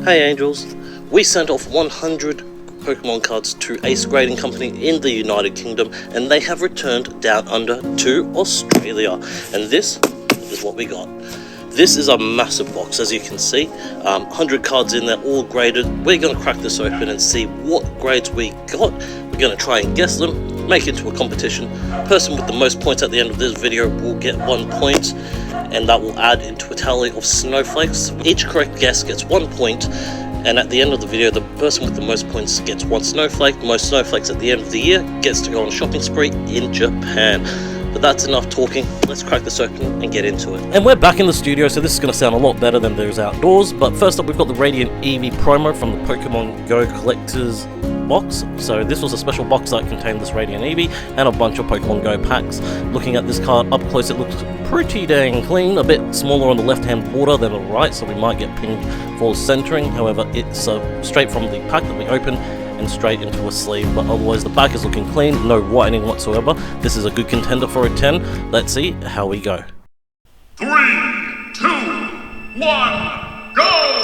Hey Angels, we sent off 100 Pokemon cards to Acegrading company in the United Kingdom, and they have returned down under to Australia, and this is what we got. This is a massive box, as you can see, 100 cards in there, all graded. We're going to crack this open and see what grades we got. We're going to try and guess them, make it into a competition. Person with the most points at the end of this video will get 1 point, and that will add into a tally of snowflakes. Each correct guess gets 1 point, and at the end of the video, the person with the most points gets 1 snowflake. Most snowflakes at the end of the year gets to go on a shopping spree in Japan. But that's enough talking, let's crack this open and get into it. And we're back in the studio, so this is going to sound a lot better than those outdoors. But first up, we've got the Radiant Eevee promo from the Pokemon Go collectors box. So this was a special box that contained this Radiant Eevee and a bunch of Pokemon Go packs. Looking at this card up close, it looks pretty dang clean, a bit smaller on the left hand border than the right, so we might get pinged for centering. However, it's straight from the pack that we opened and straight into a sleeve, but otherwise the back is looking clean, no whitening whatsoever. This is a good contender for a 10. Let's see how we go. 3, 2, 1, go!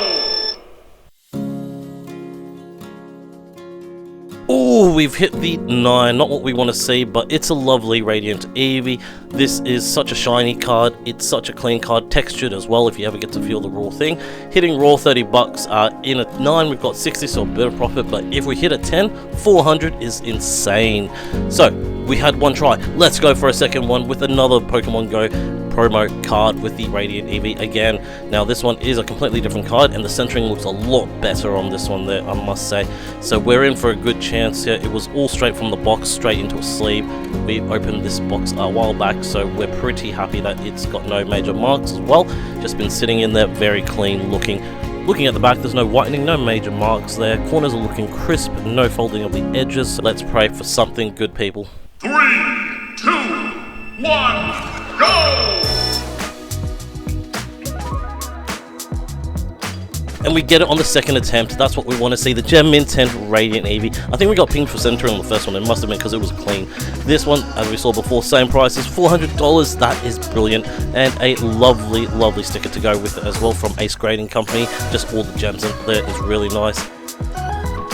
Oh, we've hit the 9, not what we want to see, but it's a lovely Radiant Eevee. This is such a shiny card, it's such a clean card, textured as well if you ever get to feel the raw thing. Hitting raw $30, in a 9 we've got 60, so a bit of profit, but if we hit a 10, 400 is insane. So, we had one try, let's go for a second one with another Pokemon Go promo card with the Radiant Eevee again. Now this one is a completely different card, and the centering looks a lot better on this one there, I must say. So we're in for a good chance here. It was all straight from the box, straight into a sleeve. We opened this box a while back, so we're pretty happy that it's got no major marks as well. Just been sitting in there, very clean looking. Looking at the back, there's no whitening, no major marks there. Corners are looking crisp, no folding of the edges. So let's pray for something good, people. 3, 2, 1, go! And we get it on the second attempt. That's what we want to see. The Gem Mint 10 Radiant Eevee. I think we got pinged for centering on the first one. It must have been because it was clean. This one, as we saw before, same price as $400. That is brilliant. And a lovely, lovely sticker to go with it as well from Acegrading company. Just all the gems in there is really nice.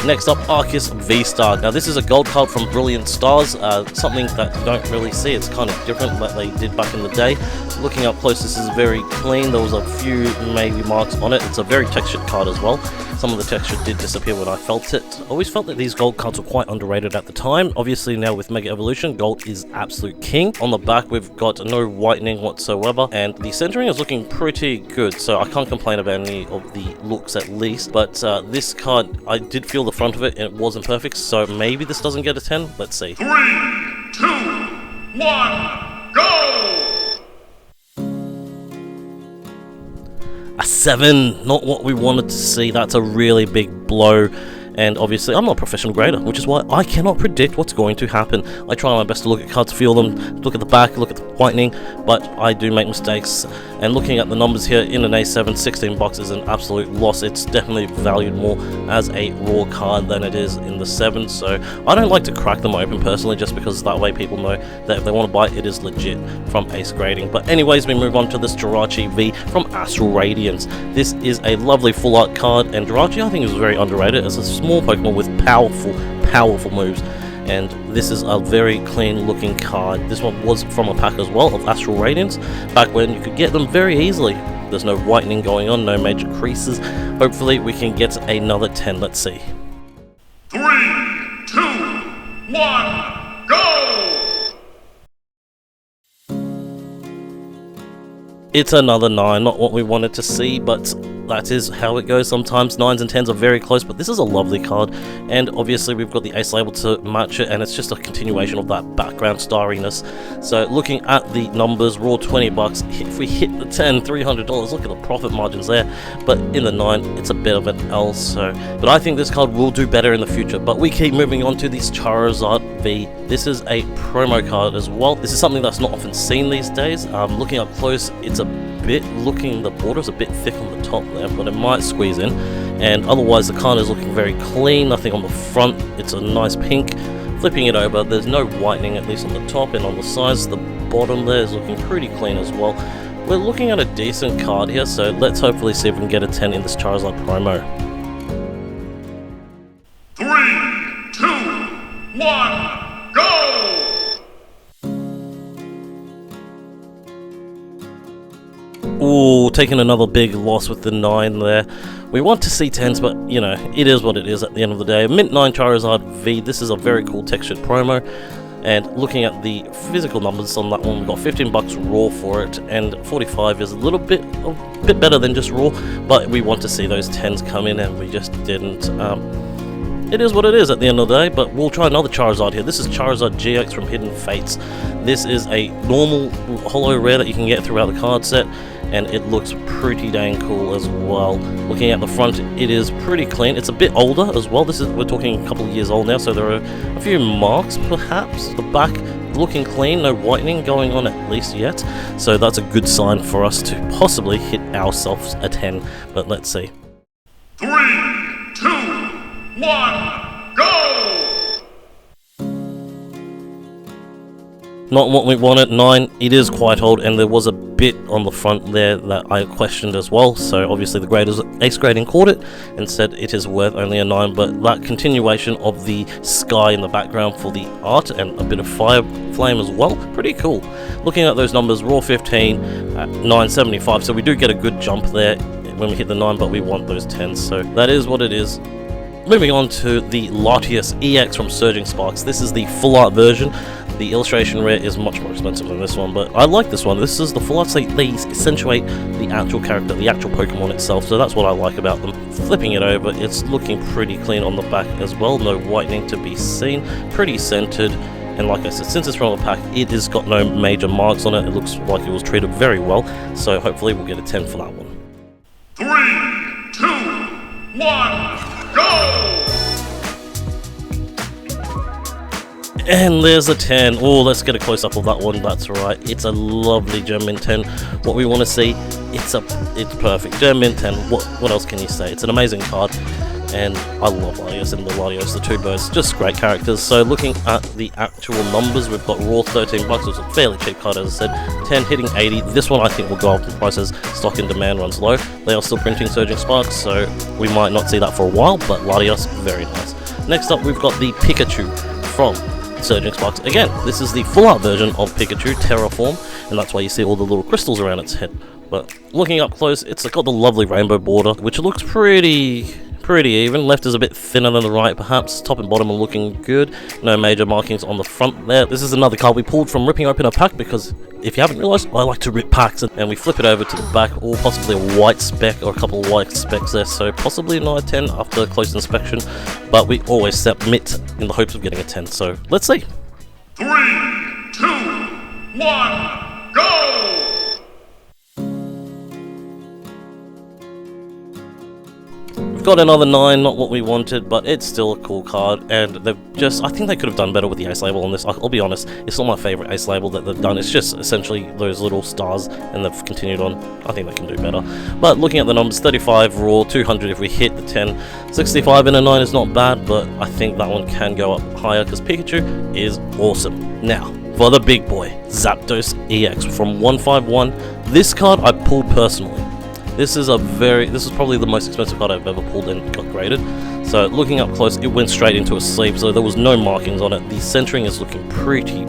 Next up, Arceus V-Star. Now this is a gold card from Brilliant Stars, something that you don't really see. It's kind of different like they did back in the day. Looking up close, this is very clean. There was a few maybe marks on it. It's a very textured card as well. Some of the texture did disappear when I felt it. I always felt that these gold cards were quite underrated at the time. Obviously now with Mega Evolution, gold is absolute king. On the back we've got no whitening whatsoever, and the centering is looking pretty good, so I can't complain about any of the looks at least. But this card, I did feel the front of it and it wasn't perfect, so maybe this doesn't get a 10. Let's see. 3, 2, 1, go! A 7, not what we wanted to see. That's a really big blow. And obviously I'm not a professional grader, which is why I cannot predict what's going to happen. I try my best to look at cards, feel them, look at the back, look at the whitening, but I do make mistakes. And looking at the numbers here, in an A7, $16 is an absolute loss. It's definitely valued more as a raw card than it is in the 7, so I don't like to crack them open personally, just because that way people know that if they want to buy it, it is legit from Acegrading. But anyways, we move on to this Jirachi V from Astral Radiance. This is a lovely full art card, and Jirachi I think is very underrated as a small Pokemon with powerful moves, and this is a very clean looking card. This one was from a pack as well of Astral Radiance back when you could get them very easily. There's no whitening going on, no major creases. Hopefully we can get another 10. Let's see. 3, 2, 1, go! It's another 9, not what we wanted to see, but that is how it goes. Sometimes 9s and 10s are very close, but this is a lovely card, and obviously we've got the ace label to match it, and it's just a continuation of that background starriness. So looking at the numbers, raw $20, if we hit the 10, $300, look at the profit margins there, but in the 9, it's a bit of an L, so, but I think this card will do better in the future. But we keep moving on to this Charizard V. This is a promo card as well. This is something that's not often seen these days. Looking up close, it's a bit the border's a bit thick on the top there, but it might squeeze in. And otherwise the card is looking very clean, nothing on the front. It's a nice pink. Flipping it over, there's no whitening, at least on the top, and on the sides. The bottom there is looking pretty clean as well. We're looking at a decent card here, so let's hopefully see if we can get a 10 in this Charizard promo. 1, go! Ooh, taking another big loss with the 9 there. We want to see 10s, but, you know, it is what it is at the end of the day. Mint 9 Charizard V, this is a very cool textured promo. And looking at the physical numbers on that one, we've got 15 bucks raw for it, and 45 is a bit better than just raw, but we want to see those 10s come in, and we just didn't. It is what it is at the end of the day, but we'll try another Charizard here. This is Charizard GX from Hidden Fates. This is a normal holo rare that you can get throughout the card set, and it looks pretty dang cool as well. Looking at the front, it is pretty clean. It's a bit older as well. We're talking a couple of years old now, so there are a few marks perhaps. The back looking clean, no whitening going on at least yet, so that's a good sign for us to possibly hit ourselves a 10, but let's see. 3, 2, 1, go! Not what we wanted. 9, it is quite old, and there was a bit on the front there that I questioned as well, so obviously the graders acegrading caught it and said it is worth only a 9, but that continuation of the sky in the background for the art and a bit of fire flame as well, pretty cool. Looking at those numbers, raw 15 at 975, so we do get a good jump there when we hit the 9, but we want those 10s, so that is what it is. Moving on to the Latias EX from Surging Sparks. This is the full art version. The illustration rare is much more expensive than this one, but I like this one. This is the full art, so they accentuate the actual character, the actual Pokemon itself, so that's what I like about them. Flipping it over, it's looking pretty clean on the back as well, no whitening to be seen, pretty centered, and like I said, since it's from a pack, it has got no major marks on it. It looks like it was treated very well, so hopefully we'll get a 10 for that one. 3, 2, 1, go! And there's a 10. Oh, let's get a close-up of that one. That's right. It's a lovely Gem Mint 10. What we want to see, it's perfect. Gem Mint 10. What else can you say? It's an amazing card, and I love Latios and the Latios, the two birds, just great characters. So looking at the actual numbers, we've got raw 13 bucks. It's a fairly cheap card, as I said. 10 hitting 80. This one I think will go up in price as stock and demand runs low. They are still printing Surging Sparks, so we might not see that for a while, but Latios, very nice. Next up, we've got the Pikachu from Surging Sparks. Again, this is the full art version of Pikachu Terraform, and that's why you see all the little crystals around its head. But looking up close, it's got the lovely rainbow border, which looks pretty even. Left is a bit thinner than the right, perhaps. Top and bottom are looking good. No major markings on the front there. This is another card we pulled from ripping open a pack, because if you haven't realized, I like to rip packs, and we flip it over to the back, or possibly a white speck or a couple of white specks there, so possibly not a 10 after close inspection, but we always submit in the hopes of getting a 10, so let's see. 3, 2, 1, go! We've got another 9, not what we wanted, but it's still a cool card, and I think they could have done better with the ace label on this. I'll be honest, it's not my favourite ace label that they've done. It's just essentially those little stars, and they've continued on. I think they can do better. But looking at the numbers, 35 raw, 200 if we hit the 10, 65 in a 9 is not bad, but I think that one can go up higher, because Pikachu is awesome. Now, for the big boy, Zapdos EX from 151. This card I pulled personally. This is probably the most expensive card I've ever pulled and got graded. So looking up close, it went straight into a sleeve, so there was no markings on it. The centering is looking pretty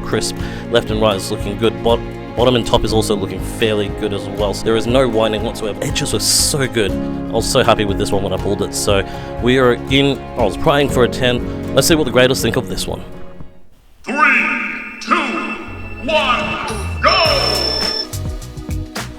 crisp. Left and right is looking good. Bottom and top is also looking fairly good as well. So there is no whitening whatsoever. Edges were so good. I was so happy with this one when I pulled it. So we are in. I was praying for a 10. Let's see what the graders think of this one. 3, 2, 1, go!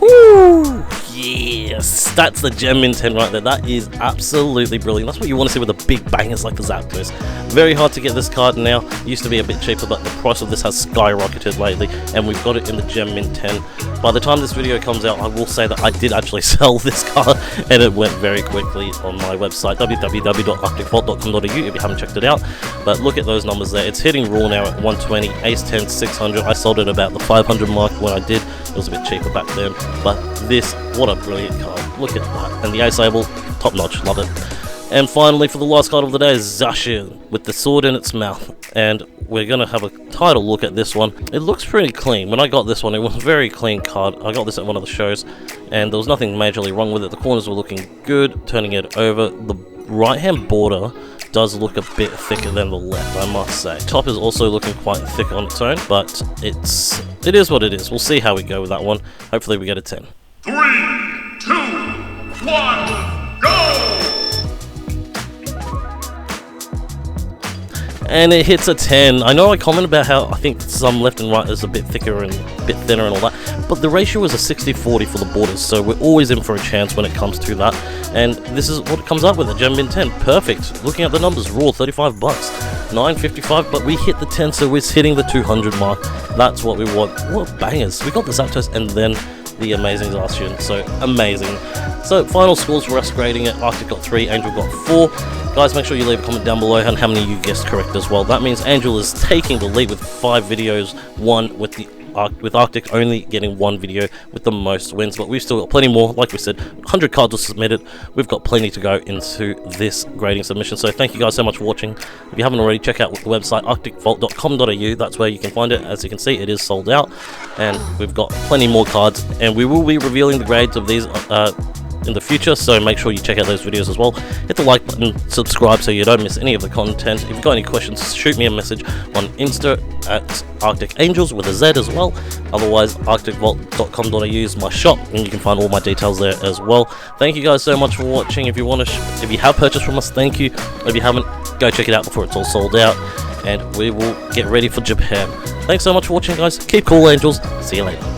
Woo! Yes, that's the Gem Mint 10 right there. That is absolutely brilliant. That's what you want to see with the big bangers like the Zapdos. Very hard to get this card now. Used to be a bit cheaper, but the price of this has skyrocketed lately, and we've got it in the Gem Mint 10. By the time this video comes out, I will say that I did actually sell this card, and it went very quickly on my website, www.arcticvault.com.au, if you haven't checked it out. But look at those numbers there. It's hitting raw now at 120, ace 10, 600. I sold it about the 500 mark when I did. It was a bit cheaper back then, but this, what a brilliant card. Look at that. And the ace label, top notch, love it. And finally, for the last card of the day, is Zacian with the sword in its mouth. And we're going to have a tighter look at this one. It looks pretty clean. When I got this one, it was a very clean card. I got this at one of the shows, and there was nothing majorly wrong with it. The corners were looking good. Turning it over, the right-hand border does look a bit thicker than the left, I must say. Top is also looking quite thick on its own, but it is what it is. We'll see how we go with that one. Hopefully we get a 10. 3, 2, 1, go! And it hits a 10. I know I commented about how I think some left and right is a bit thicker and a bit thinner and all that, but the ratio is a 60-40 for the borders, so we're always in for a chance when it comes to that. And this is what it comes up with, a gem bin 10. Perfect. Looking at the numbers, raw, 35 bucks, 9.55, but we hit the 10, so we're hitting the 200 mark. That's what we want. What bangers. We got the Zapdos and then the amazing Zacian, so amazing. So final scores for us grading it: Arctic got 3, Angel got 4. Guys, make sure you leave a comment down below on how many you guessed correct as well. That means Angel is taking the lead with 5 videos, 1 with Arctic only getting 1 video with the most wins, but we've still got plenty more. Like we said, 100 cards were submitted. We've got plenty to go into this grading submission, so thank you guys so much for watching. If you haven't already, check out the website arcticvault.com.au. that's where you can find it. As you can see, it is sold out, and we've got plenty more cards, and we will be revealing the grades of these in the future, so make sure you check out those videos as well. Hit the like button, subscribe so you don't miss any of the content. If you've got any questions, shoot me a message on Insta at Arctic Angels with a Z as well. Otherwise, arcticvault.com.au is my shop, and you can find all my details there as well. Thank you guys so much for watching. If you want to, if you have purchased from us, thank you. If you haven't, go check it out before it's all sold out, and we will get ready for Japan. Thanks so much for watching, guys. Keep cool, Angels. See you later.